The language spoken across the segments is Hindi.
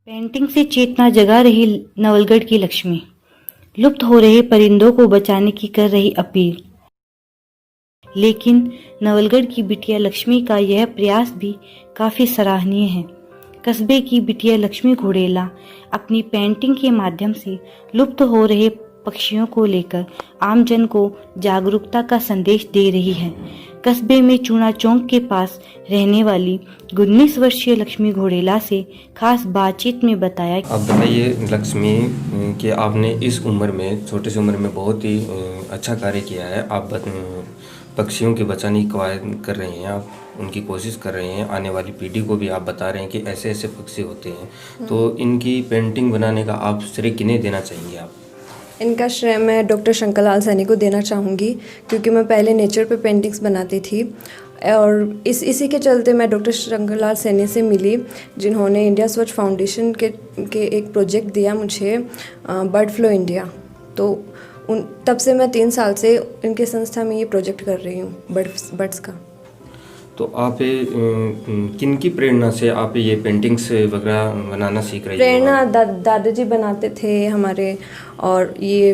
पेंटिंग से चेतना जगा रही नवलगढ़ की लक्ष्मी, लुप्त हो रहे परिंदों को बचाने की कर रही अपील। लेकिन नवलगढ़ की बिटिया लक्ष्मी का यह प्रयास भी काफी सराहनीय है। कस्बे की बिटिया लक्ष्मी घोड़ेला अपनी पेंटिंग के माध्यम से लुप्त हो रहे पक्षियों को लेकर आमजन को जागरूकता का संदेश दे रही है। कस्बे में चूना चौक के पास रहने वाली 19 वर्षीय लक्ष्मी घोड़ेला से खास बातचीत में बताया। आप बताइए लक्ष्मी कि आपने इस उम्र में, छोटे सी उम्र में बहुत ही अच्छा कार्य किया है। आप पक्षियों के बचाने की कवायद कर रहे हैं, आप उनकी कोशिश कर रहे हैं। आने वाली पीढ़ी को भी आप बता रहे हैं कि ऐसे ऐसे पक्षी होते हैं। तो इनकी पेंटिंग बनाने का आप श्रेय किन्हें देना चाहेंगे? आप इनका श्रेय मैं डॉक्टर शंकरलाल सैनी को देना चाहूँगी, क्योंकि मैं पहले नेचर पे पेंटिंग्स बनाती थी और इसी के चलते मैं डॉक्टर शंकरलाल सैनी से मिली, जिन्होंने इंडिया स्वच्छ फाउंडेशन के एक प्रोजेक्ट दिया मुझे, बर्ड फ्लो इंडिया। तो तब से मैं 3 साल से इनके संस्था में ये प्रोजेक्ट कर रही हूँ बर्ड्स का। तो आप किन की प्रेरणा से आप ये पेंटिंग्स वगैरह बनाना सीख रही हैं? प्रेरणा दादाजी बनाते थे हमारे, और ये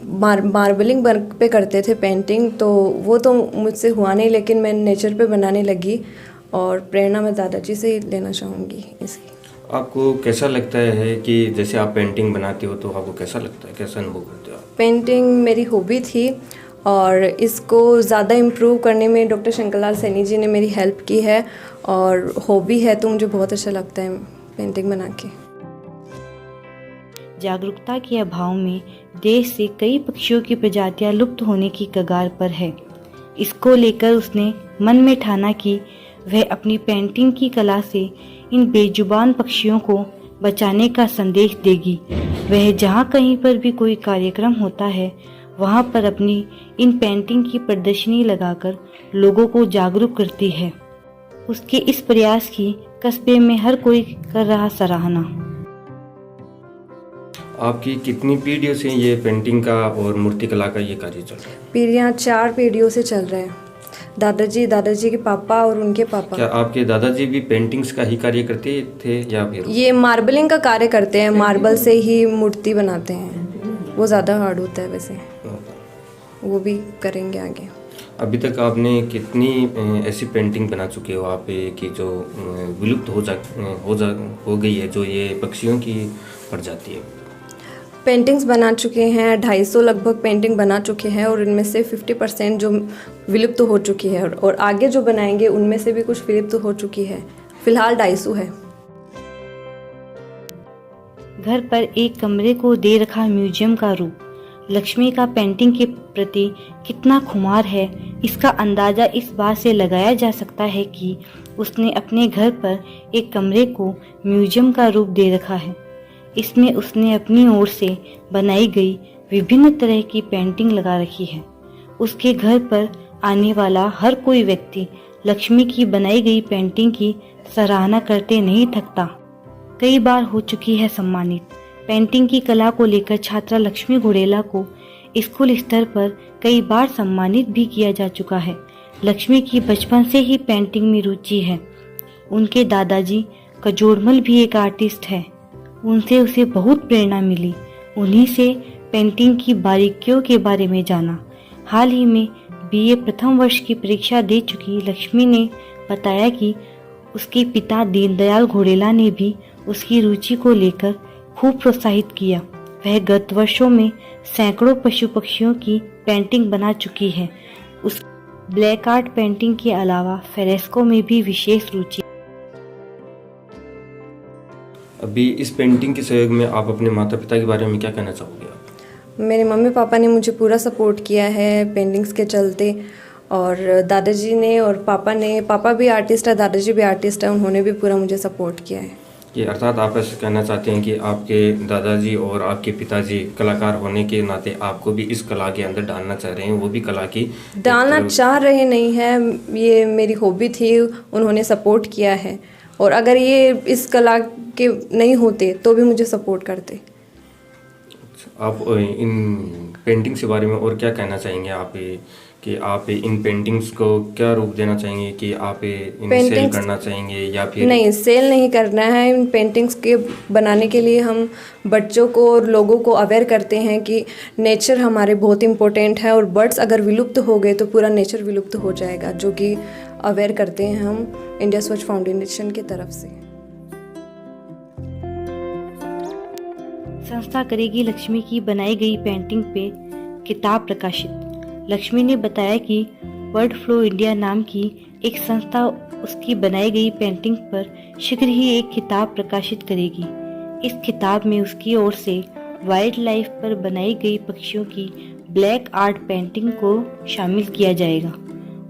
मार्बलिंग पे करते थे पेंटिंग, तो वो तो मुझसे हुआ नहीं, लेकिन मैं नेचर पे बनाने लगी और प्रेरणा मैं दादाजी से ही लेना चाहूँगी इसकी। आपको कैसा लगता है कि जैसे आप पेंटिंग बनाते हो तो आपको कैसा लगता है, कैसा अनुभव करते हो आप? पेंटिंग मेरी हॉबी थी और इसको ज़्यादा इम्प्रूव करने में डॉक्टर शंकरलाल सैनी जी ने मेरी हेल्प की है, और हॉबी है तो मुझे बहुत अच्छा लगता है पेंटिंग बना के। जागरूकता के अभाव में देश से कई पक्षियों की प्रजातियां लुप्त होने की कगार पर है। इसको लेकर उसने मन में ठाना कि वह अपनी पेंटिंग की कला से इन बेजुबान पक्षियों को बचाने का संदेश देगी। वह जहाँ कहीं पर भी कोई कार्यक्रम होता है वहाँ पर अपनी इन पेंटिंग की प्रदर्शनी लगाकर लोगों को जागरूक करती है। उसके इस प्रयास की कस्बे में हर कोई कर रहा सराहना। आपकी कितनी पीढ़ियों से ये पेंटिंग का और मूर्ति कला का ये कार्य चल रहा है? पीढ़ियाँ 4 पीढ़ियों से चल रहे हैं। दादाजी के पापा और उनके पापा। क्या आपके दादाजी भी पेंटिंग्स का ही कार्य करते थे या फिर? ये मार्बलिंग का कार्य करते हैं, मार्बल से ही मूर्ति बनाते हैं। वो ज़्यादा हार्ड होता है वैसे, वो भी करेंगे आगे। अभी तक आपने कितनी ऐसी पेंटिंग बना चुके हो आप कि जो विलुप्त हो गई है, जो ये पक्षियों की प्रजाति है? पेंटिंग्स बना चुके हैं 250 लगभग पेंटिंग बना चुके हैं, और इनमें से 50% जो विलुप्त हो चुकी है, और आगे जो बनाएंगे उनमें से भी कुछ विलुप्त हो चुकी है। फिलहाल 250 है। घर पर एक कमरे को दे रखा म्यूजियम का रूप लक्ष्मी का पेंटिंग के प्रति कितना खुमार है, इसका अंदाजा इस बात से लगाया जा सकता है कि उसने अपने घर पर एक कमरे को म्यूजियम का रूप दे रखा है। इसमें उसने अपनी ओर से बनाई गई विभिन्न तरह की पेंटिंग लगा रखी है। उसके घर पर आने वाला हर कोई व्यक्ति लक्ष्मी की बनाई गई पेंटिंग की सराहना करते नहीं थकता। कई बार हो चुकी है सम्मानित। पेंटिंग की कला को लेकर छात्रा लक्ष्मी घोड़ेला को स्कूल स्तर पर कई बार सम्मानित भी किया जा चुका है। लक्ष्मी की बचपन से ही पेंटिंग में रुचि है। उनके दादाजी कजोड़मल भी एक आर्टिस्ट है। उनसे उसे बहुत प्रेरणा मिली। उन्हीं से पेंटिंग की बारीकियों के बारे में जाना। हाल ही में बीए प्रथम वर्ष की परीक्षा दे चुकी लक्ष्मी ने बताया कि उसके पिता दीनदयाल घोड़ेला ने भी उसकी रुचि को लेकर खूब प्रोत्साहित किया। वह गत वर्षों में सैकड़ों पशु पक्षियों की पेंटिंग बना चुकी है। उस ब्लैक आर्ट पेंटिंग के अलावा फ्रेस्को में भी विशेष रुचि। अभी इस पेंटिंग के सहयोग में आप अपने माता पिता के बारे में क्या कहना चाहोगे आप? मेरे मम्मी पापा ने मुझे पूरा सपोर्ट किया है पेंटिंग्स के चलते, और दादाजी ने और पापा भी आर्टिस्ट है, दादाजी भी आर्टिस्ट है, उन्होंने भी पूरा मुझे सपोर्ट किया है। ये अर्थात आप ऐसा कहना चाहते हैं कि आपके दादाजी और आपके पिताजी कलाकार होने के नाते आपको भी इस कला के अंदर डालना चाह रहे हैं, वो भी कला की डालना चाह रहे नहीं है, ये मेरी हॉबी थी, उन्होंने सपोर्ट किया है, और अगर ये इस कला के नहीं होते तो भी मुझे सपोर्ट करते। आप इन पेंटिंग्स के बारे में और क्या कहना चाहेंगे आप कि आप इन पेंटिंग्स को क्या रूप देना चाहेंगे, कि आप इन्हें सेल पेंटिंग्स करना चाहेंगे या फिर नहीं, सेल नहीं करना है। इन पेंटिंग्स के बनाने के लिए हम बच्चों को और लोगों को अवेयर करते हैं कि नेचर हमारे बहुत इम्पोर्टेंट है और बर्ड्स अगर विलुप्त हो गए तो पूरा नेचर विलुप्त हो जाएगा, जो कि अवेयर करते हैं हम इंडिया स्वच्छ फाउंडेशन की तरफ से। संस्था करेगी लक्ष्मी की बनाई गई पेंटिंग पे किताब प्रकाशित। लक्ष्मी ने बताया कि बर्ड फ्लू इंडिया नाम की एक संस्था उसकी बनाई गई पेंटिंग पर शीघ्र ही एक किताब प्रकाशित करेगी। इस किताब में उसकी ओर से वाइल्ड लाइफ पर बनाई गई पक्षियों की ब्लैक आर्ट पेंटिंग को शामिल किया जाएगा।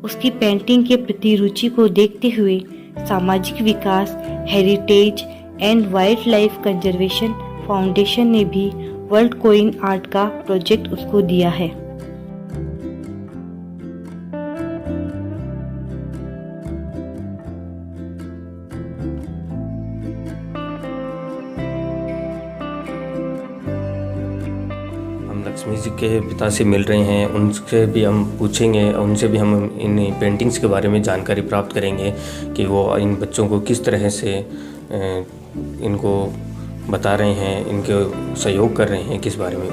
उसकी पेंटिंग के प्रति रुचि को देखते हुए सामाजिक विकास, heritage and wildlife conservation foundation ने भी वर्ल्ड कोइन आर्ट का प्रोजेक्ट उसको दिया है। लक्ष्मी जी के पिता से मिल रहे हैं, उनसे भी हम पूछेंगे, उनसे भी हम इन पेंटिंग्स के बारे में जानकारी प्राप्त करेंगे कि वो इन बच्चों को किस तरह से इनको बता रहे हैं, इनके सहयोग कर रहे हैं, किस बारे में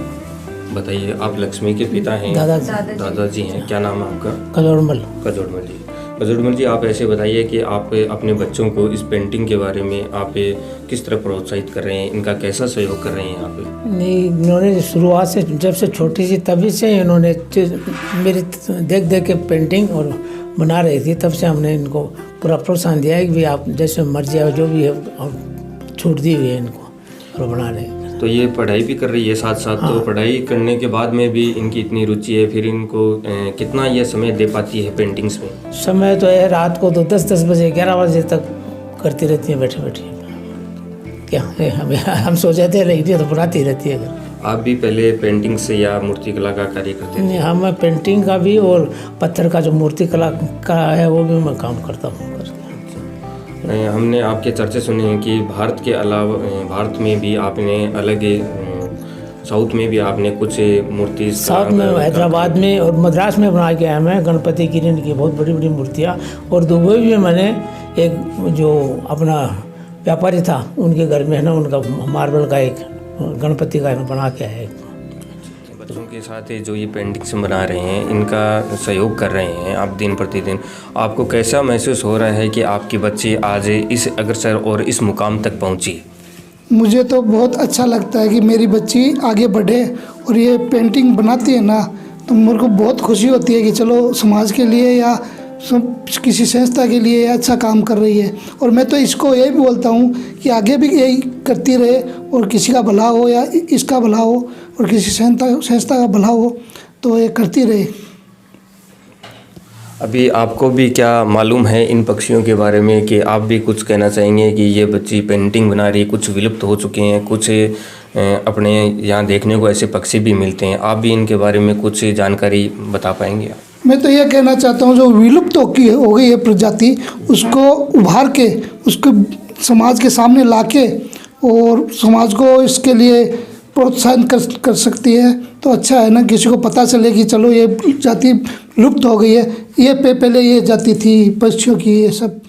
बताइए। आप लक्ष्मी के पिता हैं, दादाजी हैं, क्या नाम है आपका? कजोड़मल। कजोड़मल जी। कजोड़मल जी, आप ऐसे बताइए कि आप अपने बच्चों को इस पेंटिंग के बारे में आप किस तरह प्रोत्साहित कर रहे हैं, इनका कैसा सहयोग कर रहे हैं आप? नहीं, इन्होंने शुरुआत से जब से छोटी सी तभी से इन्होंने मेरी देख देख के पेंटिंग और बना रही थी, तब से हमने इनको पूरा प्रोत्साहन दिया है कि आप जैसे मर्जी है जो भी है छूट दी हुई है इनको और बना रहे हैं। तो ये पढ़ाई भी कर रही है साथ साथ? हाँ। तो पढ़ाई करने के बाद में भी इनकी इतनी रुचि है, फिर इनको कितना ये समय दे पाती है पेंटिंग्स में? समय तो है, रात को तो 10-10 बजे 11 बजे तक करती रहती है बैठे बैठे। क्या हम सो जाते हैं, लेकिन तो बनाती रहती है। आप भी पहले पेंटिंग से या मूर्ति कला का कार्य करते थे? नहीं, हम पेंटिंग का भी और पत्थर का जो मूर्ति कला का है वो भी मैं काम करता हूँ। हमने आपके चर्चे सुने हैं कि भारत के अलावा भारत में भी आपने अलग साउथ में भी आपने कुछ मूर्ति, साउथ में हैदराबाद में और मद्रास में बना के आया मैं गणपति किरण की बहुत बड़ी बड़ी मूर्तियाँ। और दुबई में मैंने एक जो अपना व्यापारी था उनके घर में है ना, उनका मार्बल का एक गणपति का बना के आया। बच्चों के साथ जो ये पेंटिंग्स बना रहे हैं, इनका सहयोग कर रहे हैं आप दिन प्रतिदिन, आपको कैसा महसूस हो रहा है कि आपके बच्चे आज इस अग्रसर और इस मुकाम तक पहुँची? मुझे तो बहुत अच्छा लगता है कि मेरी बच्ची आगे बढ़े और ये पेंटिंग बनाती है ना, तो मेरे को बहुत खुशी होती है कि चलो समाज के लिए या किसी संस्था के लिए अच्छा काम कर रही है। और मैं तो इसको यही बोलता हूँ कि आगे भी यही करती रहे और किसी का भला हो या इसका भला हो और किसी संस्था का भला हो तो ये करती रहे। अभी आपको भी क्या मालूम है इन पक्षियों के बारे में कि आप भी कुछ कहना चाहेंगे कि ये बच्ची पेंटिंग बना रही, कुछ विलुप्त हो चुके हैं, कुछ अपने यहाँ देखने को ऐसे पक्षी भी मिलते हैं, आप भी इनके बारे में कुछ जानकारी बता पाएंगे? मैं तो ये कहना चाहता हूँ जो विलुप्त हो गई है प्रजाति, उसको उभार के उसको समाज के सामने लाके और समाज को इसके लिए प्रोत्साहन कर सकती है तो अच्छा है ना। किसी को पता चले कि चलो ये जाति लुप्त हो गई है, ये पहले ये जाति थी पक्षियों की, ये सब